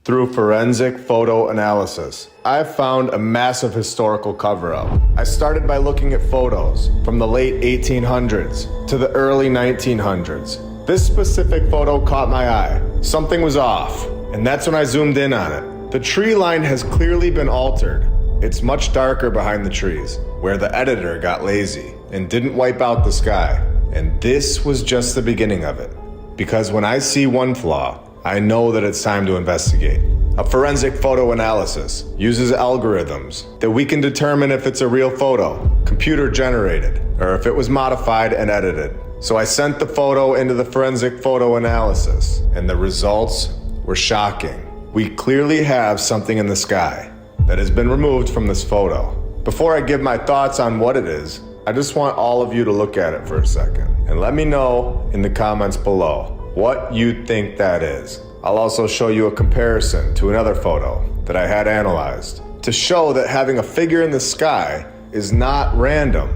through forensic photo analysis, I've found a massive historical cover-up. I started by looking at photos from the late 1800s to the early 1900s. This specific photo caught my eye. Something was off, and that's when I zoomed in on it. The tree line has clearly been altered. It's much darker behind the trees, where the editor got lazy and didn't wipe out the sky. And this was just the beginning of it. Because when I see one flaw, I know that it's time to investigate. A forensic photo analysis uses algorithms that we can determine if it's a real photo, computer generated, or if it was modified and edited. So I sent the photo into the forensic photo analysis, and the results were shocking. We clearly have something in the sky that has been removed from this photo. Before I give my thoughts on what it is, I just want all of you to look at it for a second and let me know in the comments below what you think that is. I'll also show you a comparison to another photo that I had analyzed to show that having a figure in the sky is not random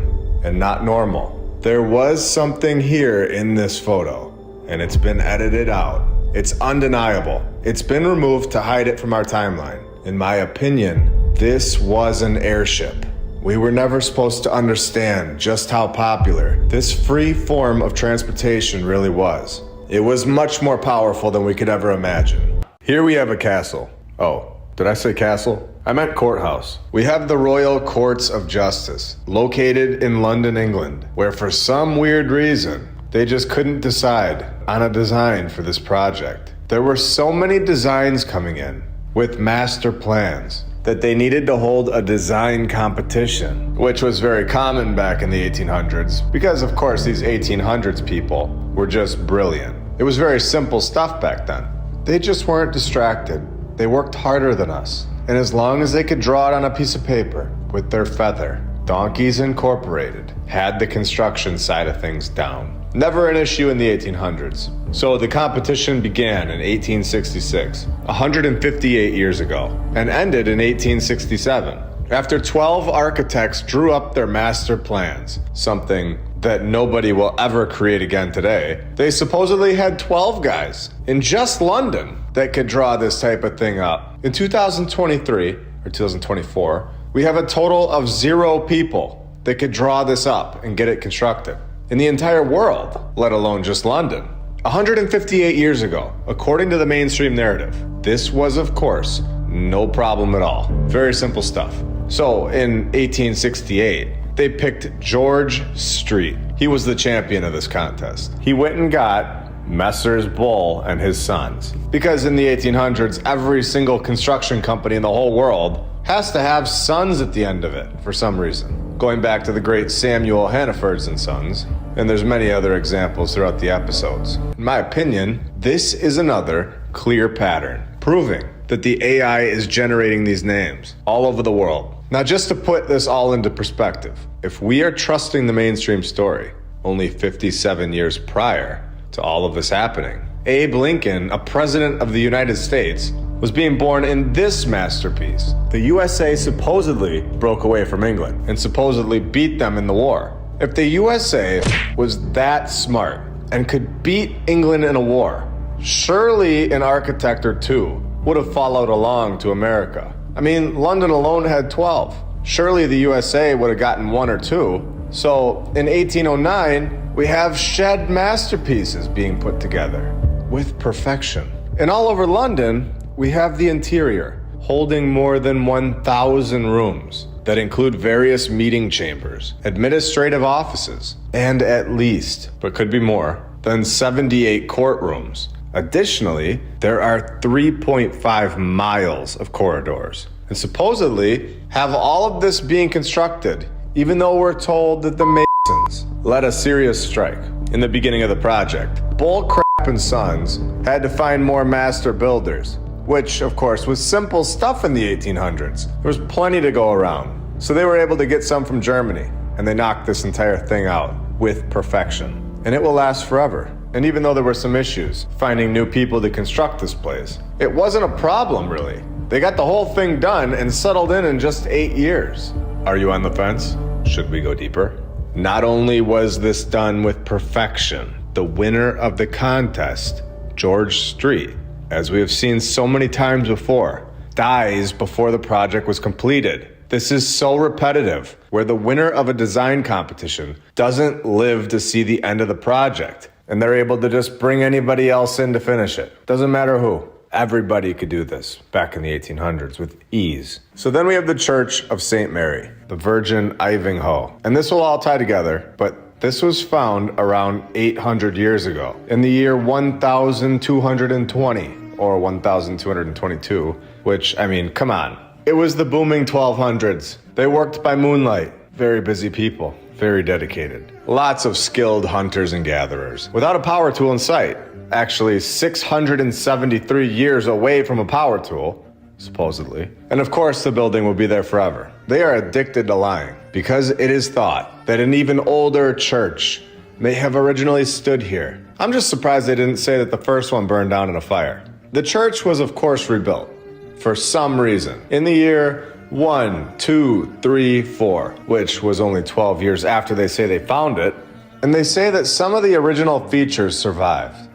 and not normal. There was something here in this photo, and it's been edited out. It's undeniable. It's been removed to hide it from our timeline. In my opinion, this was an airship. We were never supposed to understand just how popular this free form of transportation really was. It was much more powerful than we could ever imagine. Here we have a castle. Oh, did I say castle? I meant courthouse. We have the Royal Courts of Justice, located in London, England, where for some weird reason, they just couldn't decide on a design for this project. There were so many designs coming in with master plans that they needed to hold a design competition, which was very common back in the 1800s because, of course, these 1800s people were just brilliant. It was very simple stuff back then. They just weren't distracted. They worked harder than us. And as long as they could draw it on a piece of paper with their feather, Donkeys Incorporated had the construction side of things down. Never an issue in the 1800s. So the competition began in 1866, 158 years ago, and ended in 1867. After 12 architects drew up their master plans, something that nobody will ever create again today, they supposedly had 12 guys in just London that could draw this type of thing up. In 2023, or 2024, we have a total of 0 people that could draw this up and get it constructed in the entire world, let alone just London. 158 years ago, according to the mainstream narrative, this was, of course, no problem at all. Very simple stuff. So in 1868, they picked George Street. He was the champion of this contest. He went and got Messrs. Bull and his sons. Because in the 1800s, every single construction company in the whole world has to have sons at the end of it for some reason. Going back to the great Samuel Hannaford's and Sons, and there's many other examples throughout the episodes. In my opinion, this is another clear pattern, proving that the AI is generating these names all over the world. Now, just to put this all into perspective, if we are trusting the mainstream story, only 57 years prior to all of this happening, Abe Lincoln, a president of the United States, was being born in this masterpiece. The USA supposedly broke away from England and supposedly beat them in the war. If the USA was that smart and could beat England in a war, surely an architect or two would have followed along to America. I mean, London alone had 12. Surely the USA would have gotten 1 or 2. So in 1809, we have shed masterpieces being put together with perfection. And all over London, we have the interior, holding more than 1,000 rooms that include various meeting chambers, administrative offices, and at least, but could be more, than 78 courtrooms. Additionally, there are 3.5 miles of corridors, and supposedly have all of this being constructed, even though we're told that the Masons led a serious strike in the beginning of the project. Bullcrap and Sons had to find more master builders, which, of course, was simple stuff in the 1800s. There was plenty to go around. So they were able to get some from Germany, and they knocked this entire thing out with perfection. And it will last forever. And even though there were some issues finding new people to construct this place, it wasn't a problem, really. They got the whole thing done and settled in just 8 years. Are you on the fence? Should we go deeper? Not only was this done with perfection, the winner of the contest, George Street, as we have seen so many times before, dies before the project was completed. This is so repetitive, where the winner of a design competition doesn't live to see the end of the project, and they're able to just bring anybody else in to finish it. Doesn't matter who. Everybody could do this back in the 1800s with ease. So then we have the Church of St. Mary, the Virgin Ivanhoe. And this will all tie together, but this was found around 800 years ago, in the year 1220, or 1222, which, I mean, come on. It was the booming 1200s. They worked by moonlight. Very busy people, very dedicated. Lots of skilled hunters and gatherers, without a power tool in sight. Actually 673 years away from a power tool, supposedly. And of course the building will be there forever. They are addicted to lying, because it is thought that an even older church may have originally stood here. I'm just surprised they didn't say that the first one burned down in a fire. The church was of course rebuilt, for some reason, in the year 1234, which was only 12 years after they say they found it. And they say that some of the original features survived.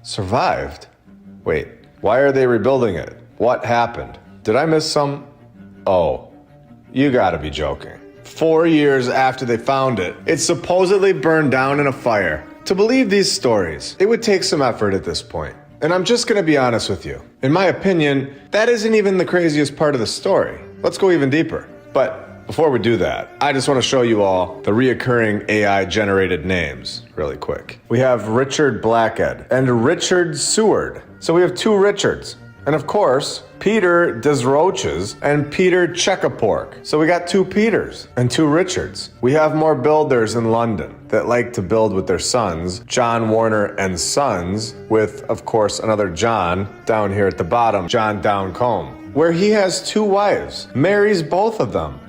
Survived? Wait, why are they rebuilding it? What happened? Did I miss some? Oh, you gotta be joking. 4 years after they found it, it supposedly burned down in a fire. To believe these stories, it would take some effort at this point. And I'm just gonna be honest with you. In my opinion, that isn't even the craziest part of the story. Let's go even deeper. But before we do that, I just want to show you all the reoccurring AI-generated names really quick. We have Richard Blackhead and Richard Seward. So we have two Richards. And of course, Peter Desroches and Peter Checkapork. So we got two Peters and two Richards. We have more builders in London that like to build with their sons, John Warner and Sons, with, of course, another John down here at the bottom, John Downcombe, where he has two wives, marries both of them.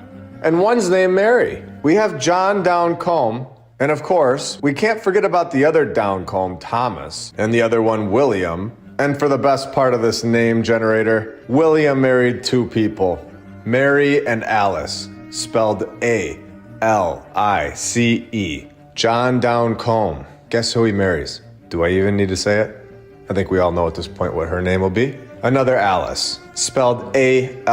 And one's named Mary. We have John Downcombe, and of course, we can't forget about the other Downcombe, Thomas, and the other one, William. And for the best part of this name generator, William married two people, Mary and Alice, spelled A-L-I-C-E. John Downcombe. Guess who he marries? Do I even need to say it? I think we all know at this point what her name will be. Another Alice, spelled A-L-Y-C-E.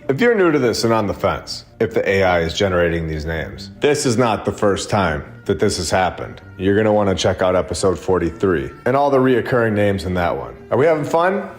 If you're new to this and on the fence, if the AI is generating these names, this is not the first time that this has happened. You're gonna wanna check out episode 43 and all the reoccurring names in that one. Are we having fun?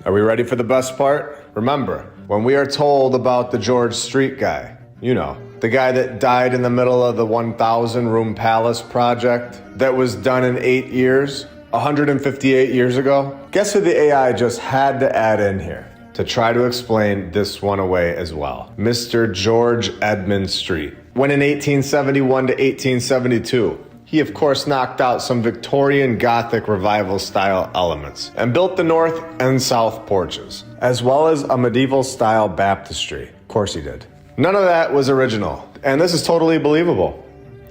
Are we ready for the best part? Remember, when we are told about the George Street guy, you know, the guy that died in the middle of the 1,000 room palace project that was done in 8 years, 158 years ago? Guess who the AI just had to add in here to try to explain this one away as well? Mr. George Edmund Street. When in 1871 to 1872, he of course knocked out some Victorian Gothic revival style elements and built the north and south porches, as well as a medieval style baptistry. Of course he did. None of that was original, and this is totally believable.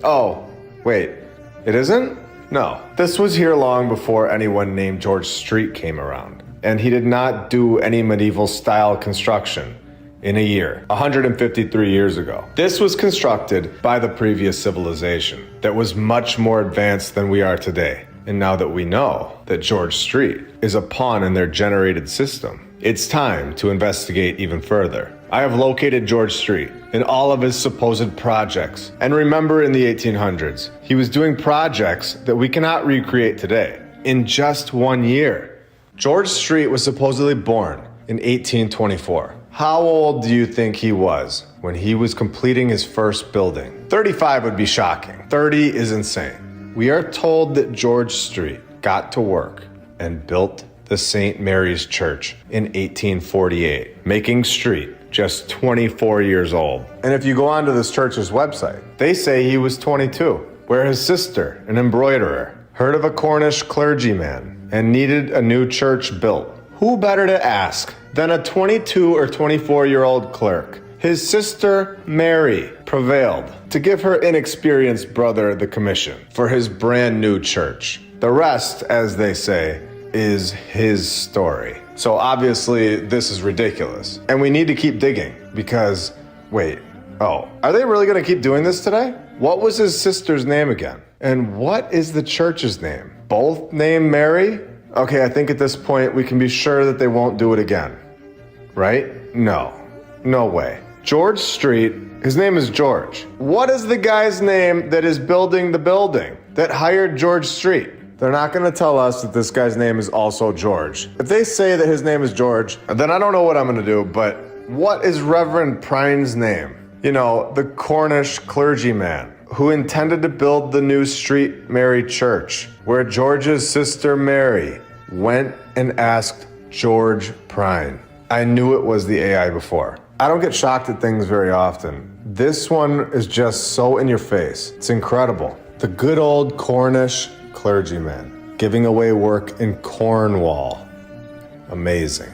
Oh, wait, it isn't? No, this was here long before anyone named George Street came around, and he did not do any medieval style construction in a year, 153 years ago. This was constructed by the previous civilization that was much more advanced than we are today. And now that we know that George Street is a pawn in their generated system, it's time to investigate even further. I have located George Street in all of his supposed projects. And remember, in the 1800s, he was doing projects that we cannot recreate today in just 1 year. George Street was supposedly born in 1824. How old do you think he was when he was completing his first building? 35 would be shocking. 30 is insane. We are told that George Street got to work and built the St. Mary's Church in 1848, making Street just 24 years old. And if you go onto this church's website, they say he was 22, where his sister, an embroiderer, heard of a Cornish clergyman and needed a new church built. Who better to ask than a 22 or 24-year-old clerk? His sister, Mary, prevailed to give her inexperienced brother the commission for his brand new church. The rest, as they say, is his story. So obviously this is ridiculous. And we need to keep digging because, wait, oh, are they really gonna keep doing this today? What was his sister's name again? And what is the church's name? Both named Mary? Okay, I think at this point we can be sure that they won't do it again. Right? No. No way. George Street, his name is George. What is the guy's name that is building the building that hired George Street? They're not going to tell us that this guy's name is also George. If they say that his name is George, then I don't know what I'm going to do, but what is Reverend Prine's name? You know, the Cornish clergyman who intended to build the new Street Mary Church, where George's sister Mary went and asked George Prine. I knew it was the AI before. I don't get shocked at things very often. This one is just so in your face. It's incredible. The good old Cornish clergyman giving away work in Cornwall. Amazing.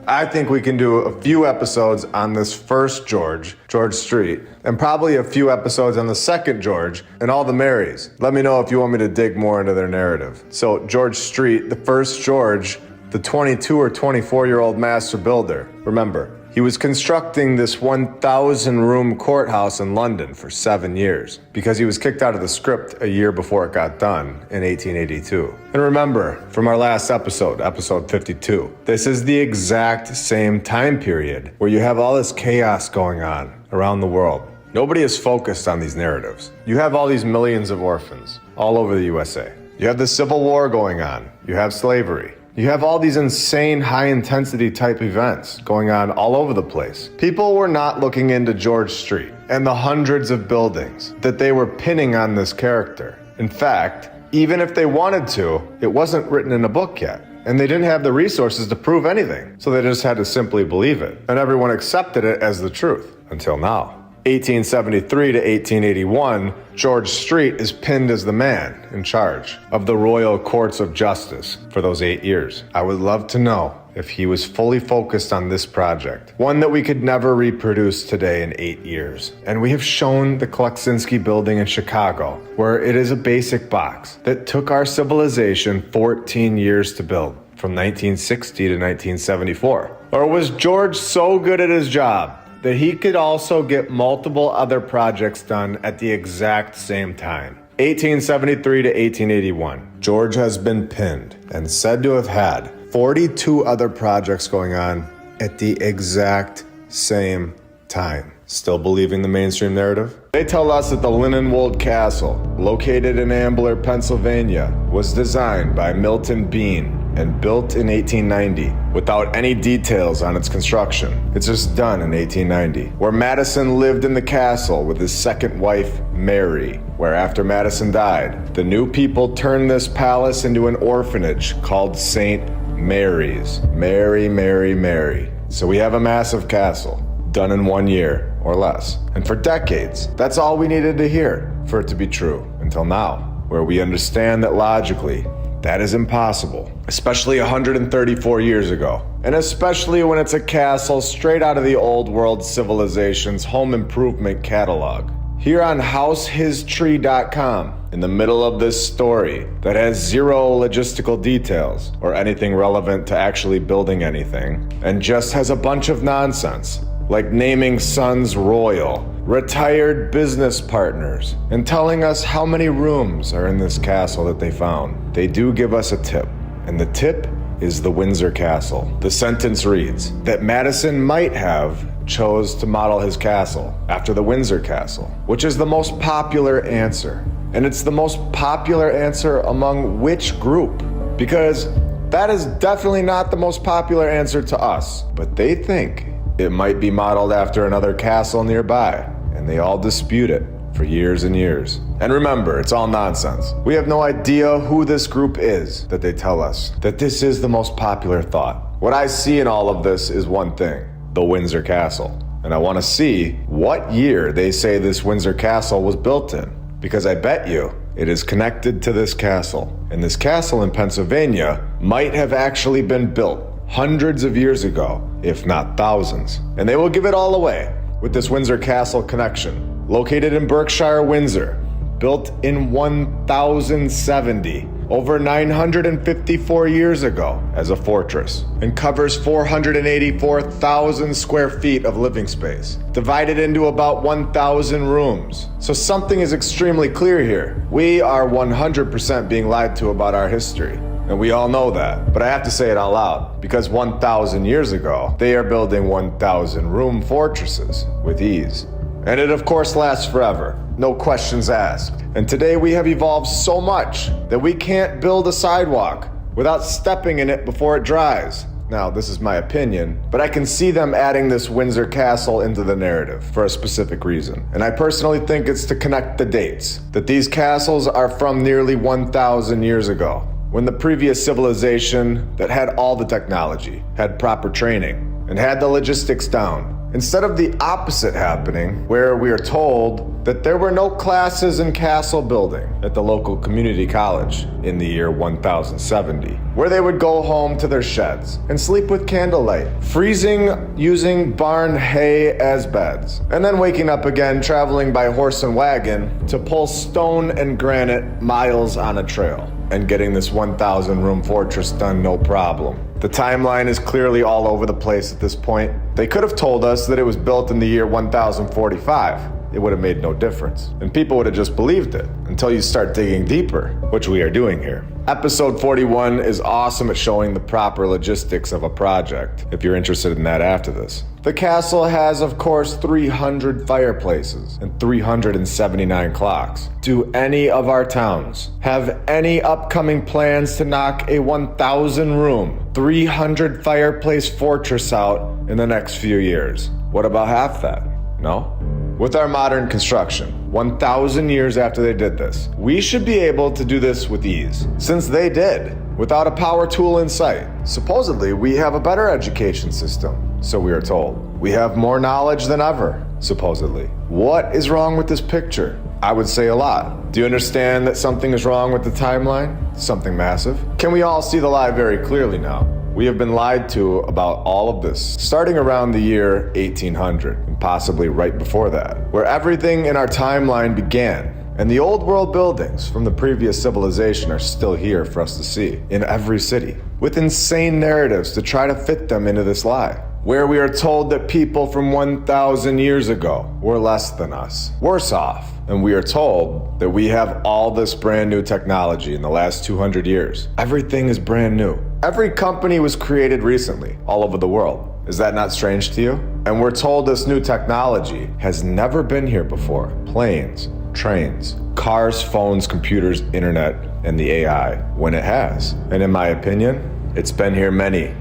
I think we can do a few episodes on this first George Street, and probably a few episodes on the second George and all the Marys. Let me know if you want me to dig more into their narrative. So George Street, the first George, the 22 or 24-year-old master builder. Remember, he was constructing this 1,000-room courthouse in London for 7 years because he was kicked out of the script a year before it got done in 1882. And remember, from our last episode, episode 52, this is the exact same time period where you have all this chaos going on around the world. Nobody is focused on these narratives. You have all these millions of orphans all over the USA. You have the Civil War going on. You have slavery. You have all these insane high-intensity type events going on all over the place. People were not looking into George Street and the hundreds of buildings that they were pinning on this character. In fact, even if they wanted to, it wasn't written in a book yet. And they didn't have the resources to prove anything. So they just had to simply believe it. And everyone accepted it as the truth until now. 1873 to 1881, George Street is pinned as the man in charge of the Royal Courts of Justice for those 8 years. I would love to know if he was fully focused on this project, one that we could never reproduce today in 8 years. And we have shown the Kleksinski building in Chicago, where it is a basic box that took our civilization 14 years to build, from 1960 to 1974. Or was George so good at his job that he could also get multiple other projects done at the exact same time? 1873 to 1881, George has been pinned and said to have had 42 other projects going on at the exact same time. Still believing the mainstream narrative? They tell us that the Linenwold Castle, located in Ambler, Pennsylvania, was designed by Milton Bean and built in 1890 without any details on its construction. It's just done in 1890. Where Madison lived in the castle with his second wife, Mary, where after Madison died, the new people turned this palace into an orphanage called St. Mary's. Mary, Mary, Mary. So we have a massive castle, done in 1 year or less. And for decades, that's all we needed to hear for it to be true, until now, where we understand that logically, that is impossible, especially 134 years ago. And especially when it's a castle straight out of the old world civilization's home improvement catalog. Here on househistree.com, in the middle of this story that has zero logistical details or anything relevant to actually building anything, and just has a bunch of nonsense, like naming sons royal, retired business partners, and telling us how many rooms are in this castle that they found. They do give us a tip, and the tip is the Windsor Castle. The sentence reads that Madison might have chose to model his castle after the Windsor Castle, which is the most popular answer. And it's the most popular answer among which group? Because that is definitely not the most popular answer to us, but they think it might be modeled after another castle nearby, and they all dispute it for years and years. And remember, it's all nonsense. We have no idea who this group is that they tell us that this is the most popular thought. What I see in all of this is one thing: the Windsor Castle. And I want to see what year they say this Windsor Castle was built in, because I bet you it is connected to this castle. And this castle in Pennsylvania might have actually been built hundreds of years ago, if not thousands. And they will give it all away with this Windsor Castle connection. Located in Berkshire, Windsor, built in 1070, over 954 years ago as a fortress, and covers 484,000 square feet of living space, divided into about 1,000 rooms. So something is extremely clear here. We are 100% being lied to about our history. And we all know that, but I have to say it out loud, because 1,000 years ago, they are building 1,000 room fortresses with ease. And it of course lasts forever, no questions asked. And today we have evolved so much that we can't build a sidewalk without stepping in it before it dries. Now, this is my opinion, but I can see them adding this Windsor Castle into the narrative for a specific reason. And I personally think it's to connect the dates, that these castles are from nearly 1,000 years ago, when the previous civilization that had all the technology, had proper training, and had the logistics down. Instead of the opposite happening, where we are told that there were no classes in castle building at the local community college in the year 1070, where they would go home to their sheds and sleep with candlelight, freezing using barn hay as beds, and then waking up again traveling by horse and wagon to pull stone and granite miles on a trail, and getting this 1,000 room fortress done no problem. The timeline is clearly all over the place at this point. They could have told us that it was built in the year 1045. It would have made no difference, and people would have just believed it until you start digging deeper, which we are doing here. Episode 41 is awesome at showing the proper logistics of a project, if you're interested in that after this. The castle has, of course, 300 fireplaces and 379 clocks. Do any of our towns have any upcoming plans to knock a 1,000 room, 300 fireplace fortress out in the next few years? What about half that? No? With our modern construction, 1,000 years after they did this, we should be able to do this with ease, since they did, without a power tool in sight. Supposedly, we have a better education system, so we are told. We have more knowledge than ever, supposedly. What is wrong with this picture? I would say a lot. Do you understand that something is wrong with the timeline? Something massive? Can we all see the lie very clearly now? We have been lied to about all of this, starting around the year 1800, and possibly right before that, where everything in our timeline began. And the old world buildings from the previous civilization are still here for us to see, in every city, with insane narratives to try to fit them into this lie, where we are told that people from 1,000 years ago were less than us, worse off. And we are told that we have all this brand new technology in the last 200 years. Everything is brand new. Every company was created recently, all over the world. Is that not strange to you? And we're told this new technology has never been here before. Planes, trains, cars, phones, computers, internet, and the AI, when it has. And in my opinion, it's been here many,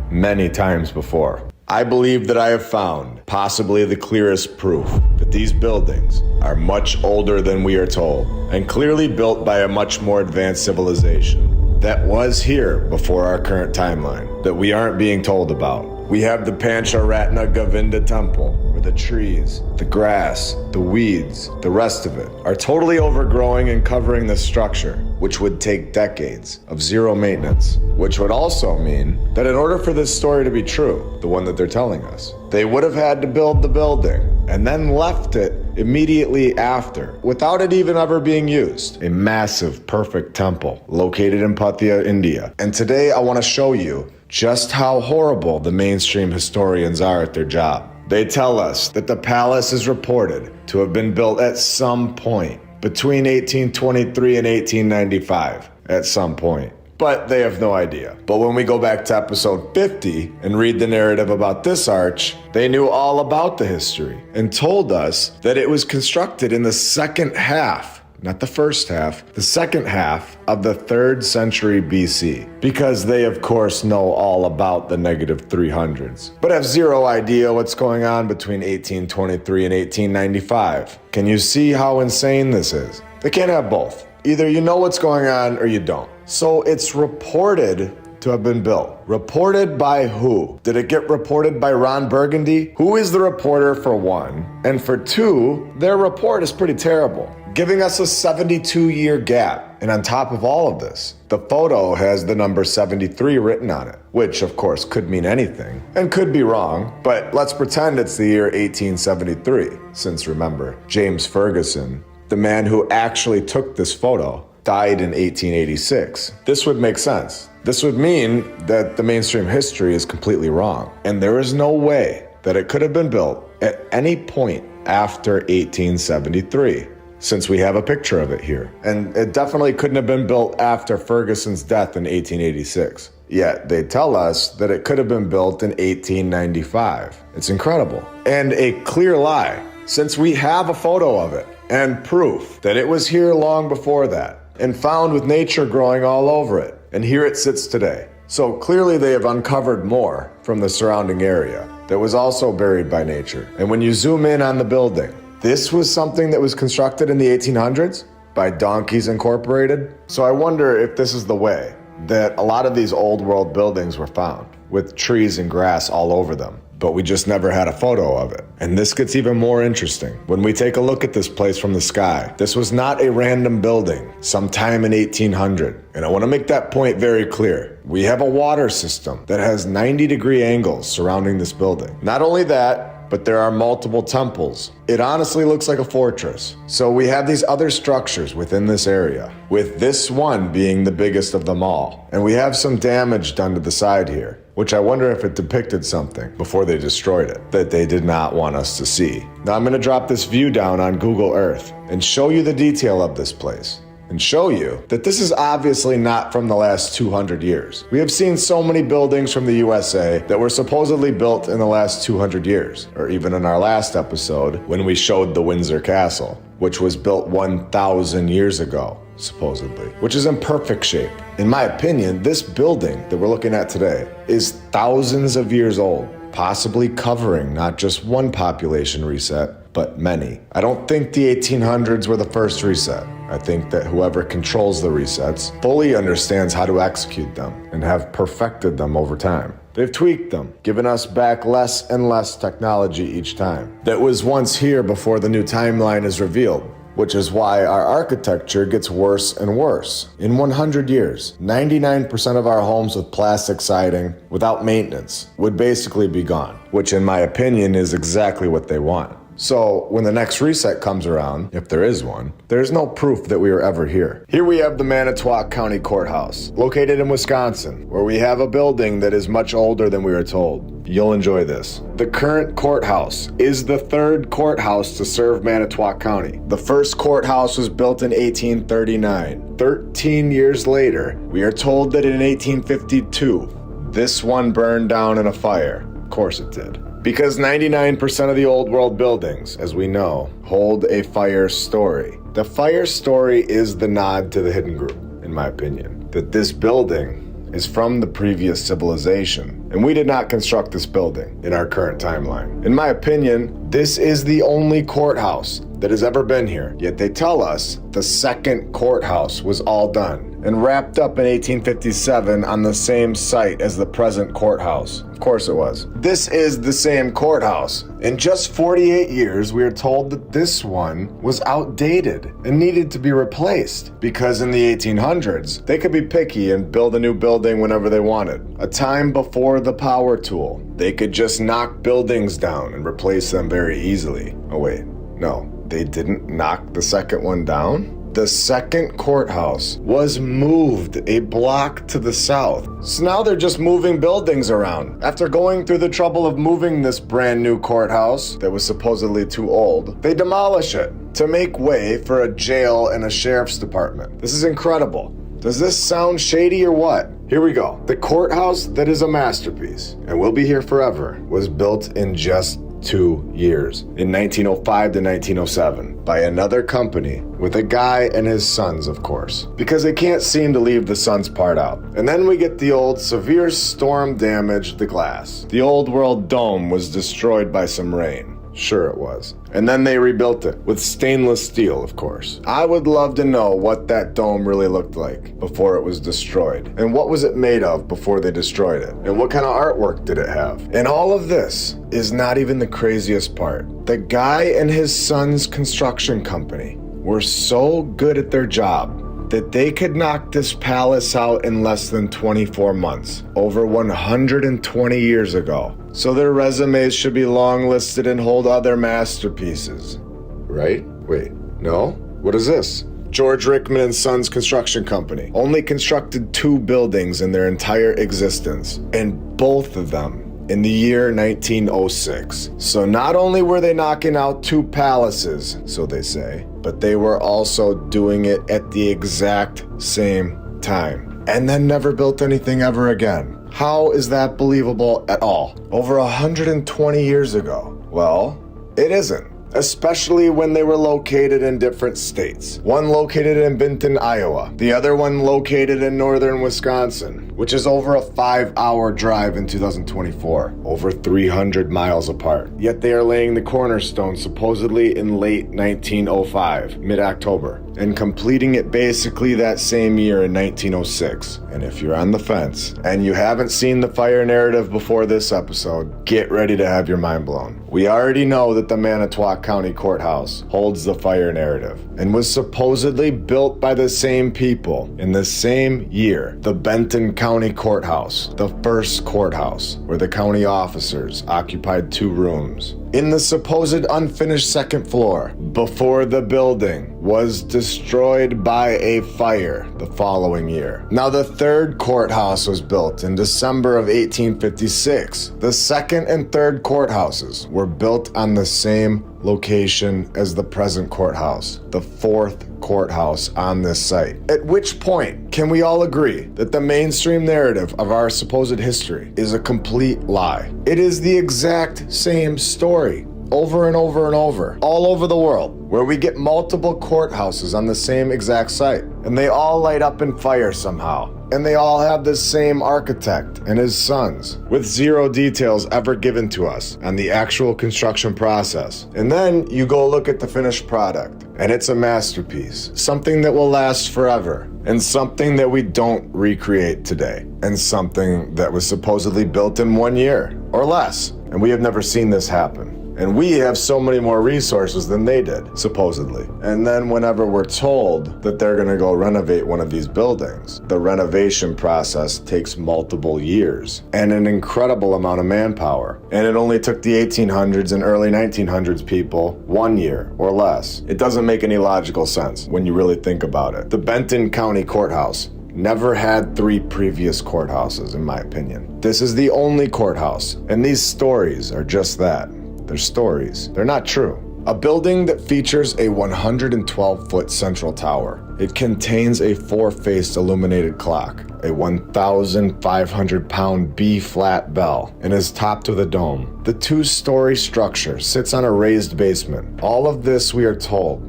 many times before. I believe that I have found possibly the clearest proof that these buildings are much older than we are told, and clearly built by a much more advanced civilization that was here before our current timeline, that we aren't being told about. We have the Pancharatna Govinda temple, where the trees, the grass, the weeds, the rest of it are totally overgrowing and covering the structure, which would take decades of zero maintenance, which would also mean that in order for this story to be true, the one that they're telling us, they would have had to build the building and then left it immediately after, without it even ever being used. A massive, perfect temple located in Pattaya, India. And today I want to show you just how horrible the mainstream historians are at their job. They tell us that the palace is reported to have been built at some point between 1823 and 1895, at some point. But they have no idea. But when we go back to episode 50 and read the narrative about this arch, they knew all about the history and told us that it was constructed in the second half, not the first half, the second half of the 3rd century BC, because they of course know all about the negative 300s, but have zero idea what's going on between 1823 and 1895. Can you see how insane this is? They can't have both. Either you know what's going on or you don't. So it's reported to have been built. Reported by who? Did it get reported by Ron Burgundy? Who is the reporter, for one? And for two, their report is pretty terrible, giving us a 72-year gap. And on top of all of this, the photo has the number 73 written on it, which of course could mean anything and could be wrong, but let's pretend it's the year 1873, since remember, James Ferguson, the man who actually took this photo, died in 1886. This would make sense. This would mean that the mainstream history is completely wrong, and there is no way that it could have been built at any point after 1873. since we have a picture of it here. And it definitely couldn't have been built after Ferguson's death in 1886. Yet they tell us that it could have been built in 1895. It's incredible. And a clear lie, since we have a photo of it and proof that it was here long before that and found with nature growing all over it. And here it sits today. So clearly they have uncovered more from the surrounding area that was also buried by nature. And when you zoom in on the building, this was something that was constructed in the 1800s by Donkeys Incorporated. So I wonder if this is the way that a lot of these old world buildings were found, with trees and grass all over them. But we just never had a photo of it. And this gets even more interesting when we take a look at this place from the sky. This was not a random building sometime in 1800. And I want to make that point very clear. We have a water system that has 90-degree angles surrounding this building. Not only that, but there are multiple temples. It honestly looks like a fortress. So we have these other structures within this area, with this one being the biggest of them all. And we have some damage done to the side here, which I wonder if it depicted something before they destroyed it that they did not want us to see. Now I'm going to drop this view down on Google Earth and show you the detail of this place. And show you that this is obviously not from the last 200 years. We have seen so many buildings from the USA that were supposedly built in the last 200 years, or even in our last episode when we showed the Windsor Castle, which was built 1,000 years ago, supposedly, which is in perfect shape. In my opinion, this building that we're looking at today is thousands of years old, possibly covering not just one population reset, but many. I don't think the 1800s were the first reset. I think that whoever controls the resets fully understands how to execute them and have perfected them over time. They've tweaked them, giving us back less and less technology each time that was once here before the new timeline is revealed, which is why our architecture gets worse and worse. In 100 years, 99% of our homes with plastic siding without maintenance would basically be gone, which in my opinion is exactly what they want. So when the next reset comes around, if there is one, there's no proof that we were ever here. Here we have the Manitowoc County Courthouse, located in Wisconsin, where we have a building that is much older than we were told. You'll enjoy this. The current courthouse is the third courthouse to serve Manitowoc County. The first courthouse was built in 1839. 13 years later, we are told that in 1852, this one burned down in a fire. Of course it did. Because 99% of the old world buildings, as we know, hold a fire story. The fire story is the nod to the hidden group, in my opinion, that this building is from the previous civilization. And we did not construct this building in our current timeline. In my opinion, this is the only courthouse that has ever been here. Yet they tell us the second courthouse was all done and wrapped up in 1857 on the same site as the present courthouse. Of course it was. This is the same courthouse. In just 48 years, we are told that this one was outdated and needed to be replaced because in the 1800s, they could be picky and build a new building whenever they wanted. A time before the power tool, they could just knock buildings down and replace them very easily. Oh wait, no, they didn't knock the second one down? The second courthouse was moved a block to the south. So now they're just moving buildings around. After going through the trouble of moving this brand new courthouse that was supposedly too old, they demolish it to make way for a jail and a sheriff's department. This is incredible. Does this sound shady or what? Here we go. The courthouse that is a masterpiece and will be here forever was built in just 2 years, in 1905 to 1907, by another company with a guy and his sons, of course, because they can't seem to leave the sons part out. And then we get the old severe storm damaged the glass. The old world dome was destroyed by some rain. Sure it was. And then they rebuilt it with stainless steel, of course. I would love to know what that dome really looked like before it was destroyed. And what was it made of before they destroyed it? And what kind of artwork did it have? And all of this is not even the craziest part. The guy and his son's construction company were so good at their job that they could knock this palace out in less than 24 months, over 120 years ago. So their resumes should be long listed and hold other masterpieces. Right? Wait, no? What is this? George Rickman and Sons Construction Company only constructed 2 buildings in their entire existence, and both of them in the year 1906. So not only were they knocking out 2 palaces, so they say, but they were also doing it at the exact same time, and then never built anything ever again. How is that believable at all? Over 120 years ago? Well, it isn't. Especially when they were located in different states. One located in Benton, Iowa. The other one located in northern Wisconsin, which is over a 5-hour drive in 2024, over 300 miles apart. Yet they are laying the cornerstone supposedly in late 1905, mid-October, and completing it basically that same year in 1906. And if you're on the fence and you haven't seen the fire narrative before this episode, get ready to have your mind blown. We already know that the Manitowoc County Courthouse holds the fire narrative and was supposedly built by the same people in the same year. The Benton County Courthouse, the first courthouse, where the county officers occupied 2 rooms. In the supposed unfinished second floor, before the building was destroyed by a fire the following year. Now, the third courthouse was built in December of 1856. The second and third courthouses were built on the same location as the present courthouse, the fourth courthouse on this site. At which point can we all agree that the mainstream narrative of our supposed history is a complete lie? It is the exact same story over and over and over, all over the world, where we get multiple courthouses on the same exact site, and they all light up in fire somehow, and they all have the same architect and his sons, with 0 details ever given to us on the actual construction process. And then you go look at the finished product, and it's a masterpiece, something that will last forever, and something that we don't recreate today, and something that was supposedly built in 1 year or less, and we have never seen this happen. And we have so many more resources than they did, supposedly. And then whenever we're told that they're gonna go renovate one of these buildings, the renovation process takes multiple years and an incredible amount of manpower. And it only took the 1800s and early 1900s people 1 year or less. It doesn't make any logical sense when you really think about it. The Benton County Courthouse never had 3 previous courthouses, in my opinion. This is the only courthouse, and these stories are just that. They're stories. They're not true. A building that features a 112-foot central tower. It contains a 4-faced illuminated clock, a 1,500-pound B-flat bell, and is topped with a dome. The 2-story structure sits on a raised basement. All of this, we are told,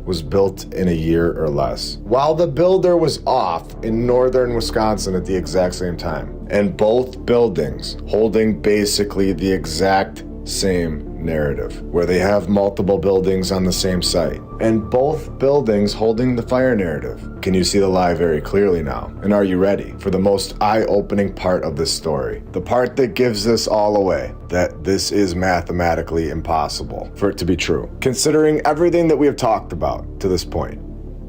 was built in a year or less, while the builder was off in northern Wisconsin at the exact same time. And both buildings holding basically the exact same narrative, where they have multiple buildings on the same site, and both buildings holding the fire narrative. Can you see the lie very clearly now? And are you ready for the most eye-opening part of this story? The part that gives this all away, that this is mathematically impossible for it to be true, considering everything that we have talked about to this point.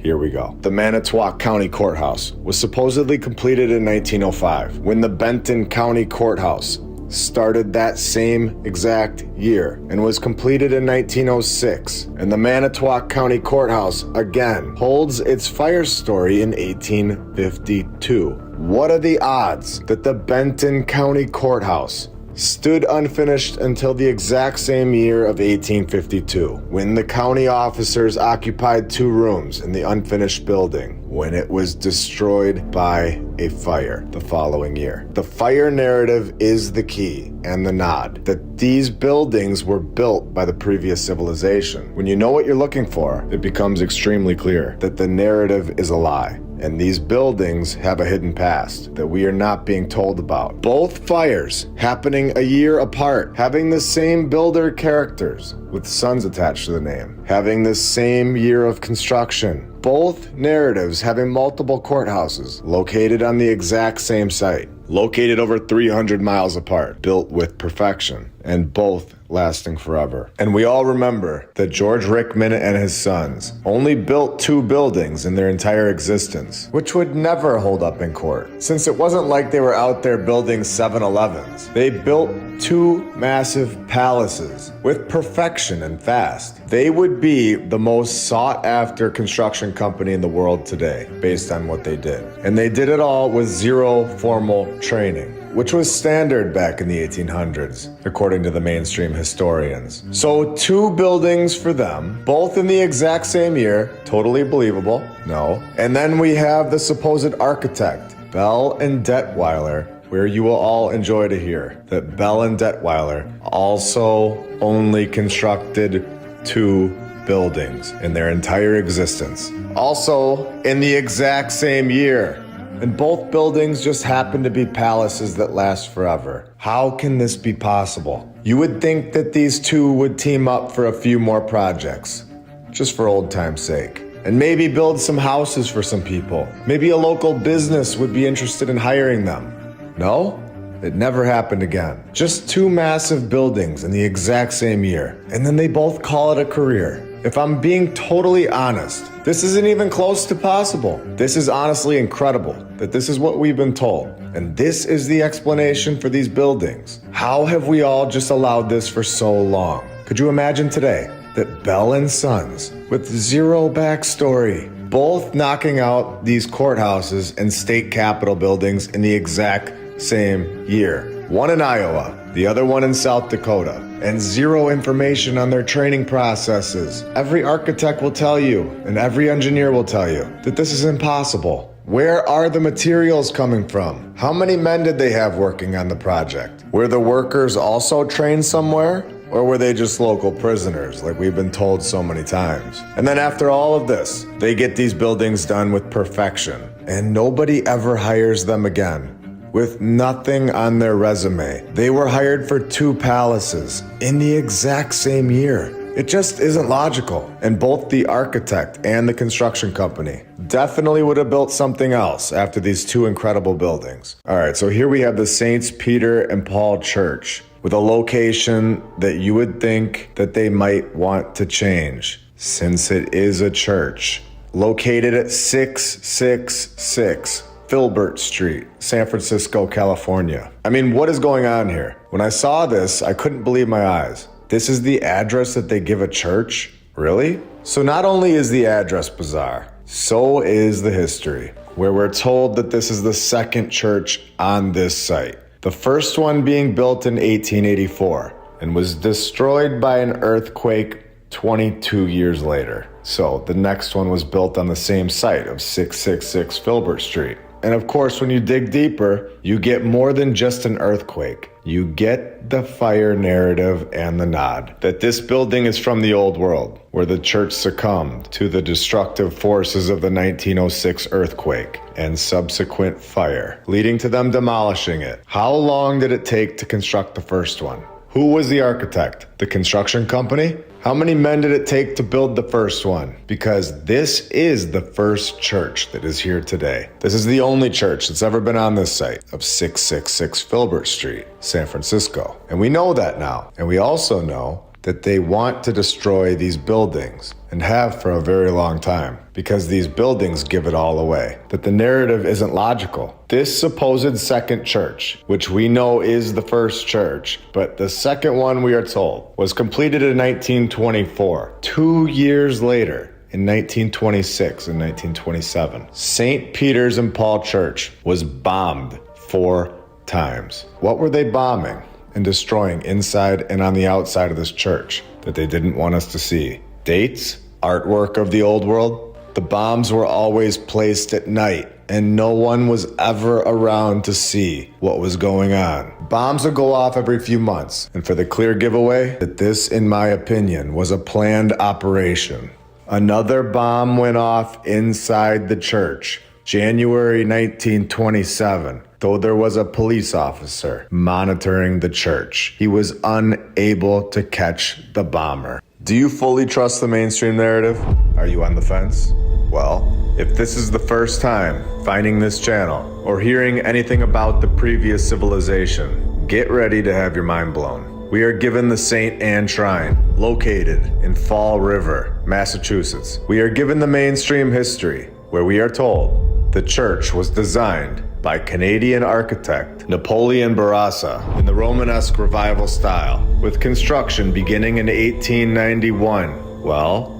Here we go. The Manitowoc County Courthouse was supposedly completed in 1905, when the Benton County Courthouse started that same exact year and was completed in 1906. And the Manitowoc County Courthouse, again, holds its fire story in 1852. What are the odds that the Benton County Courthouse stood unfinished until the exact same year of 1852, when the county officers occupied 2 rooms in the unfinished building, when it was destroyed by a fire the following year? The fire narrative is the key and the nod that these buildings were built by the previous civilization. When you know what you're looking for, it becomes extremely clear that the narrative is a lie. And these buildings have a hidden past that we are not being told about. Both fires happening a year apart, having the same builder characters with sons attached to the name, having the same year of construction. Both narratives having multiple courthouses located on the exact same site, located over 300 miles apart, built with perfection, and both lasting forever. And we all remember that George Rickman and his sons only built 2 buildings in their entire existence, which would never hold up in court, since it wasn't like they were out there building 7-Elevens. They built 2 massive palaces with perfection and fast. They would be the most sought after construction company in the world today, based on what they did. And they did it all with 0 formal training. which was standard back in the 1800s, according to the mainstream historians. So 2 buildings for them, both in the exact same year, totally believable, no. And then we have the supposed architect, Bell and Detweiler, where you will all enjoy to hear that Bell and Detweiler also only constructed 2 buildings in their entire existence. Also, in the exact same year. And both buildings just happen to be palaces that last forever. How can this be possible? You would think that these 2 would team up for a few more projects, just for old time's sake. And maybe build some houses for some people. Maybe a local business would be interested in hiring them. No? It never happened again. Just 2 massive buildings in the exact same year. And then they both call it a career. If I'm being totally honest, this isn't even close to possible. This is honestly incredible that this is what we've been told. And this is the explanation for these buildings. How have we all just allowed this for so long? Could you imagine today that Bell and Sons, with 0 backstory, both knocking out these courthouses and state capitol buildings in the exact same year? One in Iowa, the other one in South Dakota, and 0 information on their training processes. Every architect will tell you, and every engineer will tell you, that this is impossible. Where are the materials coming from? How many men did they have working on the project? Were the workers also trained somewhere? Or were they just local prisoners, like we've been told so many times? And then after all of this, they get these buildings done with perfection, and nobody ever hires them again. With nothing on their resume. They were hired for 2 palaces in the exact same year. It just isn't logical. And both the architect and the construction company definitely would have built something else after these 2 incredible buildings. All right, so here we have the Saints Peter and Paul Church with a location that you would think that they might want to change, since it is a church. Located at 666 Filbert Street, San Francisco, California. I mean, what is going on here? When I saw this, I couldn't believe my eyes. This is the address that they give a church? Really? So not only is the address bizarre, so is the history, where we're told that this is the 2nd church on this site. The first one being built in 1884 and was destroyed by an earthquake 22 years later. So the next one was built on the same site of 666 Filbert Street. And of course, when you dig deeper, you get more than just an earthquake. You get the fire narrative and the nod that this building is from the old world, where the church succumbed to the destructive forces of the 1906 earthquake and subsequent fire, leading to them demolishing it. How long did it take to construct the first one? Who was the architect? The construction company? How many men did it take to build the first one? Because this is the first church that is here today. This is the only church that's ever been on this site of 666 Filbert Street, San Francisco. And we know that now. And we also know that they want to destroy these buildings and have for a very long time, because these buildings give it all away, that the narrative isn't logical. This supposed second church, which we know is the first church, but the second one, we are told, was completed in 1924. 2 years later, in 1926 and 1927, St. Peter's and Paul Church was bombed 4 times. What were they bombing and destroying inside and on the outside of this church that they didn't want us to see? Dates? Artwork of the old world? The bombs were always placed at night, and no one was ever around to see what was going on. Bombs would go off every few months, and for the clear giveaway that this, in my opinion, was a planned operation. Another bomb went off inside the church, January 1927. Though there was a police officer monitoring the church, he was unable to catch the bomber. Do you fully trust the mainstream narrative? Are you on the fence? Well, if this is the first time finding this channel or hearing anything about the previous civilization, get ready to have your mind blown. We are given the St. Anne Shrine, located in Fall River, Massachusetts. We are given the mainstream history, where we are told the church was designed by Canadian architect Napoleon Barassa in the Romanesque revival style, with construction beginning in 1891. Well,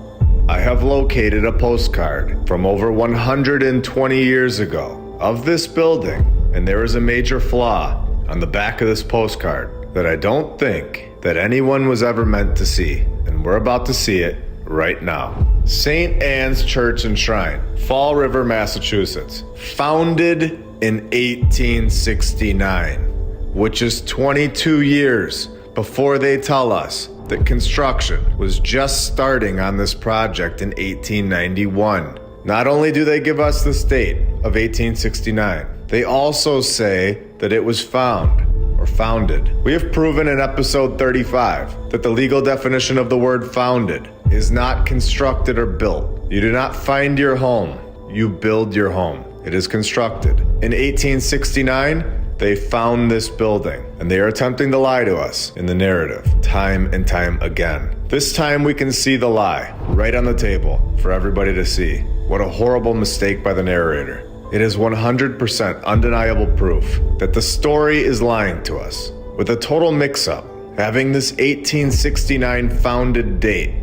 I have located a postcard from over 120 years ago of this building, and there is a major flaw on the back of this postcard that I don't think that anyone was ever meant to see, and we're about to see it right now. St. Anne's Church and Shrine, Fall River, Massachusetts, founded in 1869, which is 22 years before they tell us that construction was just starting on this project in 1891. Not only do they give us this date of 1869, they also say that it was founded. We have proven in episode 35 that the legal definition of the word founded is not constructed or built. You do not find your home, you build your home. It is constructed. In 1869, they found this building, and they are attempting to lie to us in the narrative time and time again. This time we can see the lie right on the table for everybody to see. What a horrible mistake by the narrator. It is 100% undeniable proof that the story is lying to us, with a total mix-up, having this 1869 founded date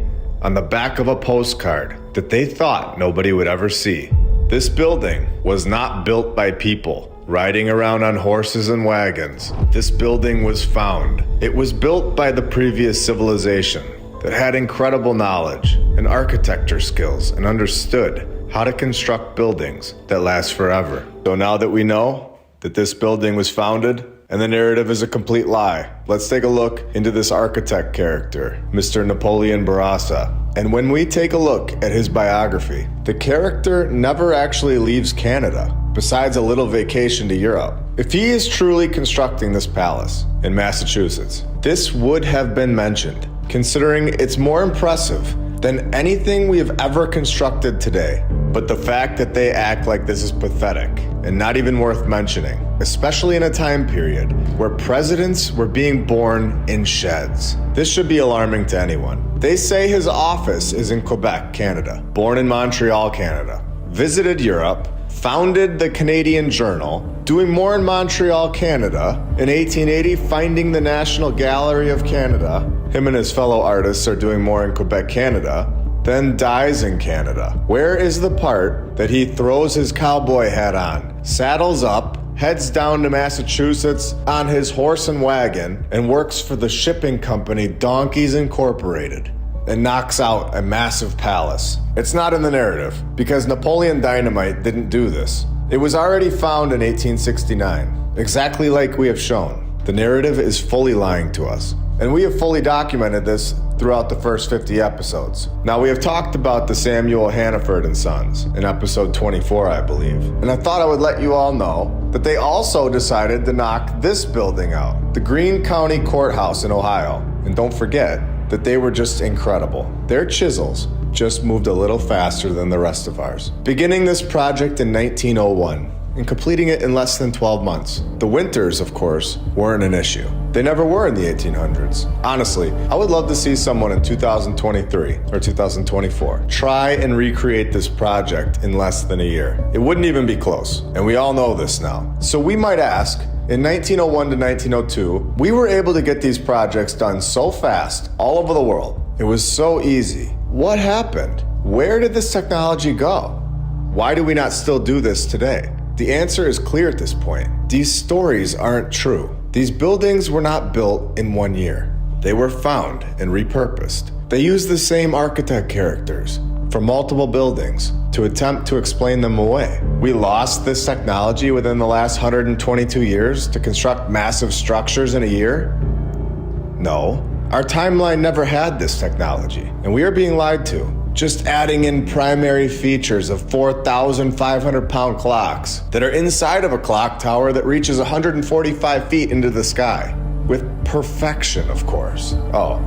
on the back of a postcard that they thought nobody would ever see. This building was not built by people riding around on horses and wagons. This building was found. It was built by the previous civilization that had incredible knowledge and architecture skills and understood how to construct buildings that last forever. So now that we know that this building was founded and the narrative is a complete lie, let's take a look into this architect character, Mr. Napoleon Bourassa. And when we take a look at his biography, the character never actually leaves Canada, besides a little vacation to Europe. If he is truly constructing this palace in Massachusetts, this would have been mentioned, considering it's more impressive than anything we have ever constructed today. But the fact that they act like this is pathetic and not even worth mentioning, especially in a time period where presidents were being born in sheds. This should be alarming to anyone. They say his office is in Quebec, Canada, born in Montreal, Canada, visited Europe, founded the Canadian Journal, doing more in Montreal, Canada, in 1880 finding the National Gallery of Canada. Him and his fellow artists are doing more in Quebec, Canada, then dies in Canada. Where is the part that he throws his cowboy hat on, saddles up, heads down to Massachusetts on his horse and wagon, and works for the shipping company Donkeys Incorporated, and knocks out a massive palace? It's not in the narrative, because Napoleon Dynamite didn't do this. It was already found in 1869, exactly like we have shown. The narrative is fully lying to us, and we have fully documented this throughout the first 50 episodes. Now, we have talked about the Samuel Hannaford and Sons in episode 24, I believe, and I thought I would let you all know that they also decided to knock this building out, the Greene County Courthouse in Ohio. And don't forget that they were just incredible. Their chisels just moved a little faster than the rest of ours. Beginning this project in 1901 and completing it in less than 12 months. The winters, of course, weren't an issue. They never were in the 1800s. Honestly, I would love to see someone in 2023 or 2024 try and recreate this project in less than a year. It wouldn't even be close, and we all know this now. So we might ask, in 1901 to 1902, we were able to get these projects done so fast all over the world. It was so easy. What happened? Where did this technology go? Why do we not still do this today? The answer is clear at this point. These stories aren't true. These buildings were not built in 1 year. They were found and repurposed. They used the same architect characters from multiple buildings to attempt to explain them away. We lost this technology within the last 122 years to construct massive structures in a year? No. Our timeline never had this technology, and we are being lied to. Just adding in primary features of 4,500-pound clocks that are inside of a clock tower that reaches 145 feet into the sky. With perfection, of course. Oh,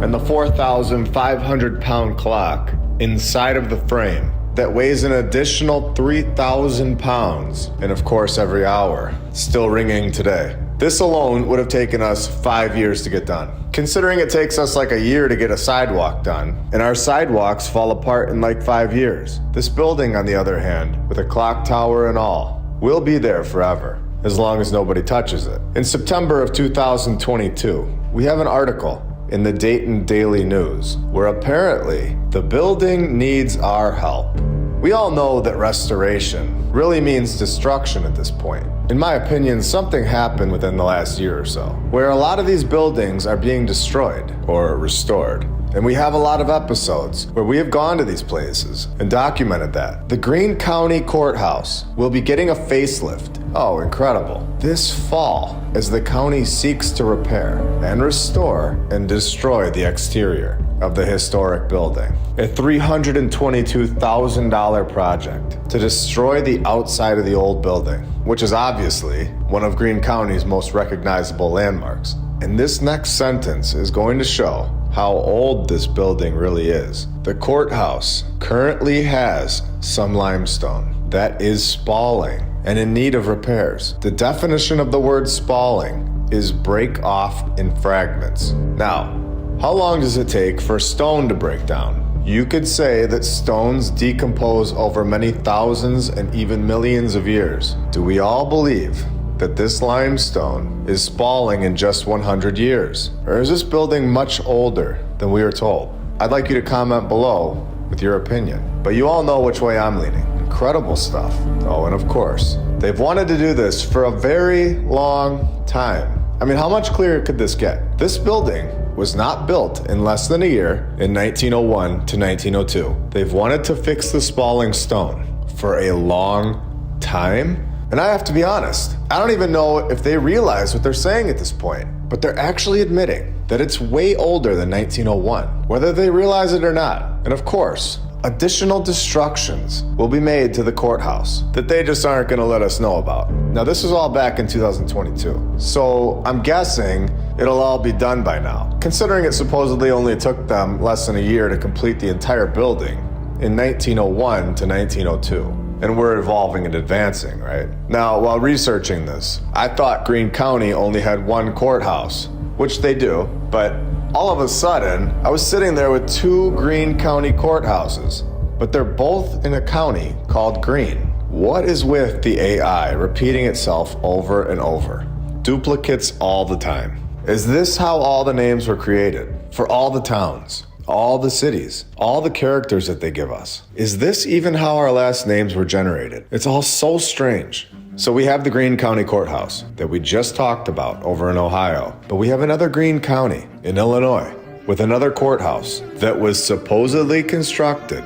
and the 4,500-pound clock inside of the frame that weighs an additional 3,000 pounds, and of course every hour, still ringing today. This alone would have taken us 5 years to get done. Considering it takes us like a year to get a sidewalk done, and our sidewalks fall apart in like 5 years. This building, on the other hand, with a clock tower and all, will be there forever, as long as nobody touches it. In September of 2022, we have an article in the Dayton Daily News, where apparently the building needs our help. We all know that restoration really means destruction at this point. In my opinion, something happened within the last year or so, where a lot of these buildings are being destroyed or restored. And we have a lot of episodes where we have gone to these places and documented that. The Greene County Courthouse will be getting a facelift. Oh, incredible. This fall, as the county seeks to repair and restore and destroy the exterior of the historic building. A $322,000 project to destroy the outside of the old building, which is obviously one of Greene County's most recognizable landmarks. And this next sentence is going to show how old this building really is. The courthouse currently has some limestone that is spalling and in need of repairs. The definition of the word spalling is break off in fragments. Now, how long does it take for stone to break down? You could say that stones decompose over many thousands and even millions of years. Do we all believe that this limestone is spalling in just 100 years? Or is this building much older than we were told? I'd like you to comment below with your opinion. But you all know which way I'm leaning. Incredible stuff. Oh, and of course, they've wanted to do this for a very long time. I mean, how much clearer could this get? This building was not built in less than a year in 1901 to 1902. They've wanted to fix the spalling stone for a long time. And I have to be honest, I don't even know if they realize what they're saying at this point, but they're actually admitting that it's way older than 1901, whether they realize it or not. And of course, additional destructions will be made to the courthouse that they just aren't going to let us know about. Now, this is all back in 2022, so I'm guessing it'll all be done by now, considering it supposedly only took them less than a year to complete the entire building in 1901 to 1902. And we're evolving and advancing, right? Now, while researching this, I thought Greene County only had one courthouse, which they do, but all of a sudden, I was sitting there with two Greene County courthouses, but they're both in a county called Greene. What is with the AI repeating itself over and over? Duplicates all the time. Is this how all the names were created? For all the towns? All the cities, all the characters that they give us. Is this even how our last names were generated? It's all so strange. So we have the Greene County Courthouse that we just talked about over in Ohio, but we have another Greene County in Illinois with another courthouse that was supposedly constructed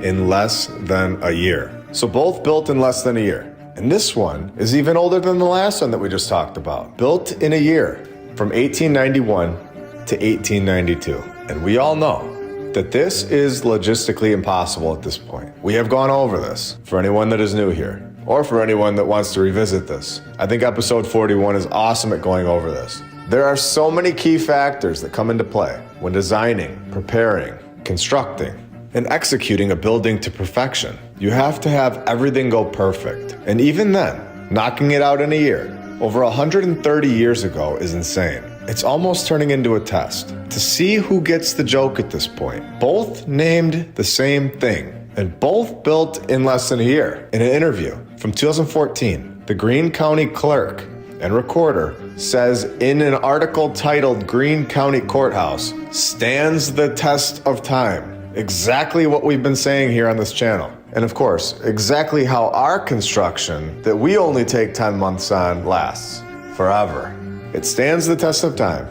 in less than a year. So both built in less than a year. And this one is even older than the last one that we just talked about. Built in a year from 1891 to 1892. And we all know that this is logistically impossible at this point. We have gone over this for anyone that is new here, or for anyone that wants to revisit this. I think episode 41 is awesome at going over this. There are so many key factors that come into play when designing, preparing, constructing, and executing a building to perfection. You have to have everything go perfect. And even then, knocking it out in a year, over 130 years ago, is insane. It's almost turning into a test to see who gets the joke at this point. Both named the same thing and both built in less than a year. In an interview from 2014, the Greene County clerk and recorder says in an article titled Greene County Courthouse stands the test of time. Exactly what we've been saying here on this channel. And of course, exactly how our construction that we only take 10 months on lasts forever. It stands the test of time.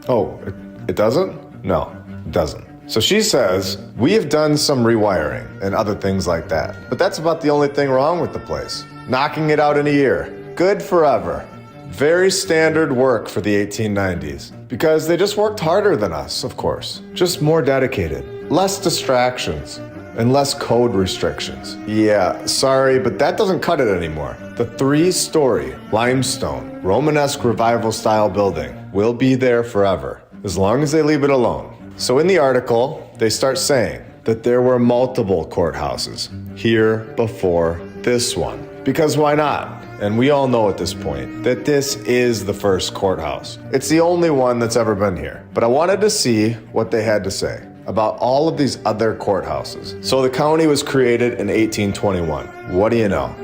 Oh, it doesn't? No, it doesn't. So she says, we have done some rewiring and other things like that. But that's about the only thing wrong with the place. Knocking it out in a year. Good forever. Very standard work for the 1890s. Because they just worked harder than us, of course. Just more dedicated. Less distractions. And less code restrictions. Yeah, sorry, but that doesn't cut it anymore. The 3-story limestone Romanesque revival style building will be there forever, as long as they leave it alone. So in the article, they start saying that there were multiple courthouses here before this one. Because why not? And we all know at this point that this is the first courthouse. It's the only one that's ever been here. But I wanted to see what they had to say about all of these other courthouses. So the county was created in 1821. What do you know?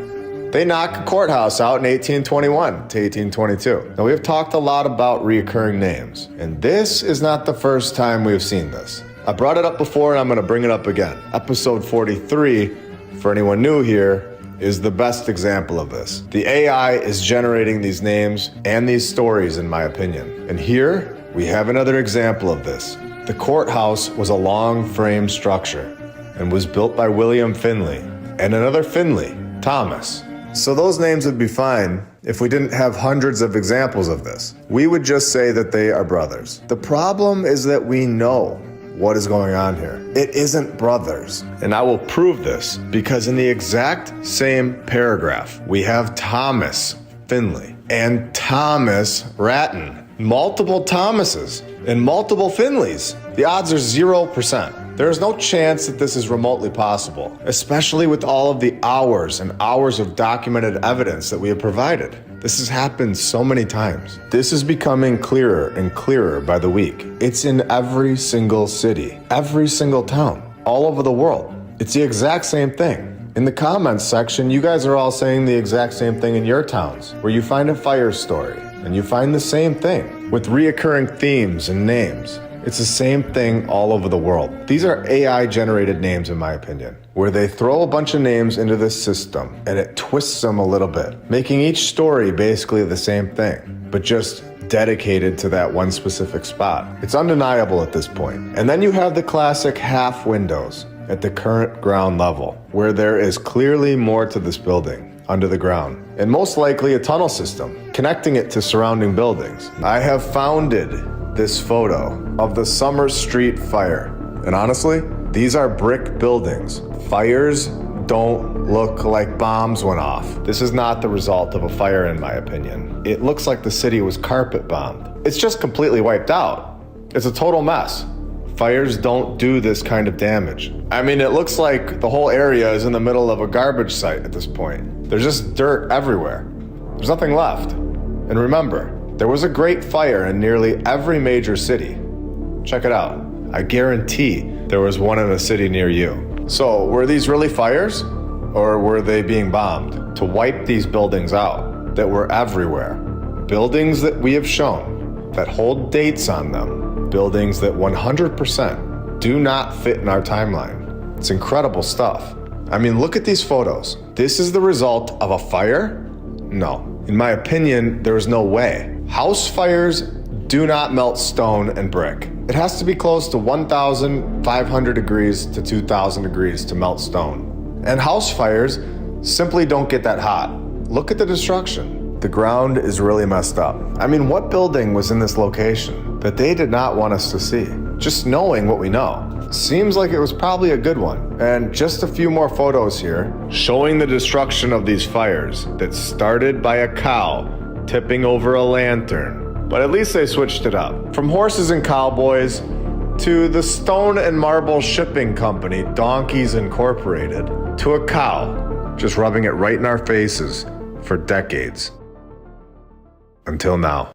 They knocked a courthouse out in 1821 to 1822. Now, we have talked a lot about recurring names, and this is not the first time we've seen this. I brought it up before, and I'm going to bring it up again. Episode 43 for anyone new here, is the best example of this. The AI is generating these names and these stories, in my opinion. And here we have another example of this. The courthouse was a long frame structure and was built by William Finley and another Finley, Thomas. So those names would be fine if we didn't have hundreds of examples of this. We would just say that they are brothers. The problem is that we know what is going on here. It isn't brothers. And I will prove this because in the exact same paragraph, we have Thomas Finley and Thomas Ratton. Multiple Thomases and multiple Finleys. The odds are 0%. There is no chance that this is remotely possible, especially with all of the hours and hours of documented evidence that we have provided. This has happened so many times. This is becoming clearer and clearer by the week. It's in every single city, every single town, all over the world. It's the exact same thing. In the comments section, you guys are all saying the exact same thing in your towns, where you find a fire story, and you find the same thing with reoccurring themes and names. It's the same thing all over the world. These are AI-generated names, in my opinion, where they throw a bunch of names into this system and it twists them a little bit, making each story basically the same thing, but just dedicated to that one specific spot. It's undeniable at this point. And then you have the classic half windows at the current ground level, where there is clearly more to this building under the ground, and most likely a tunnel system connecting it to surrounding buildings. I have founded this photo of the Summer Street fire, and honestly, these are brick buildings. Fires don't look like bombs went off. This is not the result of a fire, in my opinion. It looks like the city was carpet bombed. It's just completely wiped out. It's a total mess. Fires don't do this kind of damage. I mean, it looks like the whole area is in the middle of a garbage site at this point. There's just dirt everywhere. There's nothing left. And remember, there was a great fire in nearly every major city. Check it out. I guarantee there was one in a city near you. So, were these really fires? Or were they being bombed to wipe these buildings out that were everywhere? Buildings that we have shown that hold dates on them. Buildings that 100% do not fit in our timeline. It's incredible stuff. I mean, look at these photos. This is the result of a fire? No. In my opinion, there is no way. House fires do not melt stone and brick. It has to be close to 1,500 degrees to 2,000 degrees to melt stone. And house fires simply don't get that hot. Look at the destruction. The ground is really messed up. I mean, what building was in this location that they did not want us to see? Just knowing what we know, seems like it was probably a good one. And just a few more photos here, showing the destruction of these fires that started by a cow tipping over a lantern. But at least they switched it up. From horses and cowboys to the stone and marble shipping company, Donkeys Incorporated, to a cow, just rubbing it right in our faces for decades. Until now.